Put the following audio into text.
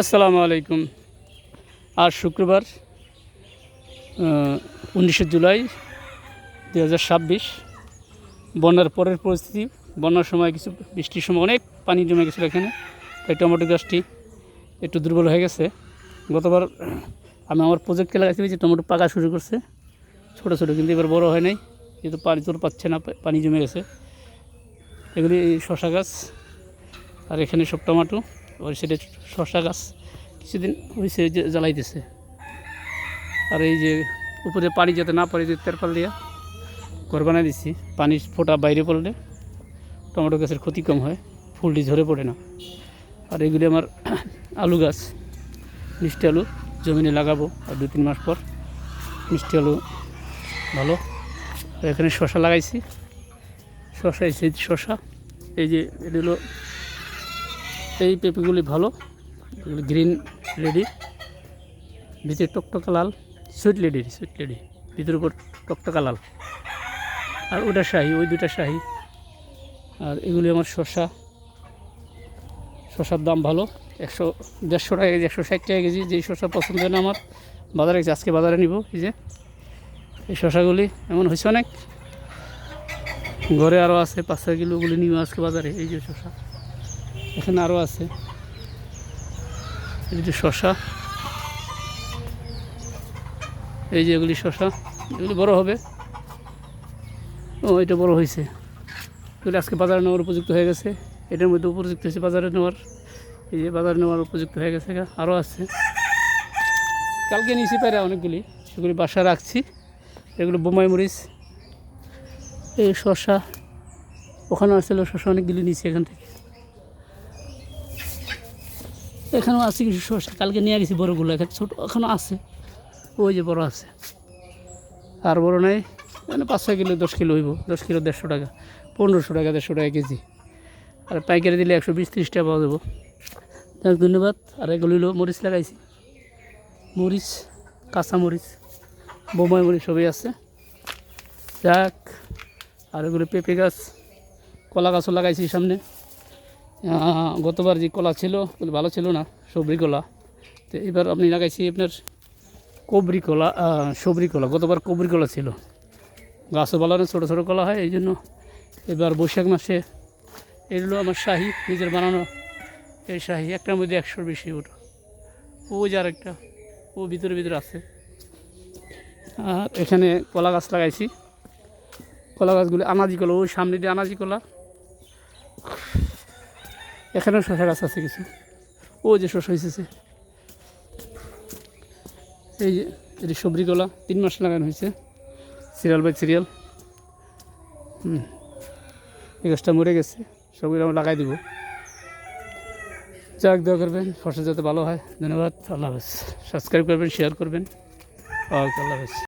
আসসালামু আলাইকুম। আজ শুক্রবার 19শে জুলাই 2026। বন্যার পরের পরিস্থিতি। বন্যার সময় কিছু বৃষ্টির সময় অনেক পানি জমে গেছিলো এখানে, তাই টমেটো গাছটি একটু দুর্বল হয়ে গেছে। গতবার আমি আমার প্রজেক্টকে লাগাইছি যে টমেটো পাকা শুরু করছে ছোটো ছোটো, কিন্তু এবার বড় হয় নাই, যেহেতু পানি তোর পাচ্ছে না, পানি জমে গেছে। এগুলি শশা গাছ, আর এখানে সব টমেটো, ওই সাইডে শশা গাছ কিছুদিন হয়েছে যে জ্বালাইতেছে। আর এই যে উপরে পানি যাতে না পড়ে, যে তেরপাল দিয়া ঘর বানাই দিচ্ছি, পানি ফোঁটা বাইরে পড়লে টমেটো গাছের ক্ষতি কম হয়, ফুলটি ঝরে পড়ে না। আর এগুলি আমার আলু গাছ, মিষ্টি আলু জমিনে লাগাবো আর 2-3 মাস পর। মিষ্টি আলু ভালো। আর এখানে শশা লাগাইছি, শশা এই শশা, এই যে এগুলো, এই পেঁপেগুলি ভালো, এগুলো গ্রিন লেডি, ভিতরে টকটকা লাল, সুইট লেডি ভিতরের উপর টকটকা লাল। আর ওটা শাহি, ওই দুটা শাহি। আর এগুলি আমার শশার দাম ভালো, 150 টাকা কেজি, 160 টাকা কেজি। যেই শশা পছন্দ হয় না আমার, বাজারে গেছে, আজকে বাজারে নিব। এই যে এই শশাগুলি এমন হয়েছে অনেক, ঘরে আরও আছে 5-6 কিলোগুলি নিব আজকে বাজারে। এই যে শশা এখানে আরও আছে, এই যে শশা, এই যে এগুলি শশা, এগুলি বড় হবে। ও এটা বড় হয়েছে, এগুলি আজকে বাজারে নেওয়ার উপযুক্ত হয়ে গেছে। এটার মধ্যে উপযুক্ত হয়েছে বাজারে নেওয়ার, এই যে বাজারে নেওয়ার উপযুক্ত হয়ে গেছে। আরও আছে, কালকে নিয়েছি প্রায় অনেকগুলি, সেগুলি বাসা রাখছি। এগুলো বোমাই মরিচ, এই শশা, ওখানে আসলে শশা অনেকগুলি নিয়েছি এখান থেকে। এখানেও আছে কিছু শশা, কালকে নিয়ে গেছি বড়গুলো, এখানে ছোটো এখনও আছে, ওই যে বড় আছে। আর বড় নাই, মানে 5-6 কিলো, 10 কিলো হইব, 10 কিলো 150 টাকা, 1500 টাকা, 150 টাকা কেজি। আর পাইকারি দিলে 120-130 টাকা পাওয়া যাবো। যাক, ধন্যবাদ। আর এগুলো হলো মরিচ লাগাইছি, মরিচ, কাঁচা মরিচ, বোমাই মরিচ সবই আছে। যাক, আর এগুলো পেঁপে গাছ, কলা গাছও লাগাইছি সামনে। গতবার যে কলা ছিল ভালো ছিল না, সবরি কলা। তো এবার আপনি লাগাইছি আপনার কবরি কলা, সবরি কলা। গতবার কবরি কলা ছিল, গাছও ভালো না, ছোটো ছোটো কলা হয়, এই জন্য এবার বৈশাখ মাসে। এগুলো আমার শাহি, নিজের বানানো এই শাহি, একটার মধ্যে 100-র বেশি ওটা। ও যে আরেকটা, ও ভিতরে আছে। আর এখানে কলা গাছ লাগাইছি, কলা গাছগুলি আনাজি কলা, ওই সামনে দিয়ে আনাজি কলা। এখানেও শশা গাছ আছে কিছু, ও যে শশা হয়েছে। এই যে এটি সবরি কলা, 3 মাস লাগানো হয়েছে, সিরিয়াল বাই সিরিয়াল। এই গাছটা মরে গেছে, সবগুলো আমরা লাগাই দেবো। যাক, দোয়া করবেন ফসল যাতে ভালো হয়। ধন্যবাদ। আল্লাহ হাফেজ। সাবস্ক্রাইব করবেন, শেয়ার করবেন। ওকে, আল্লাহ হাফেজ।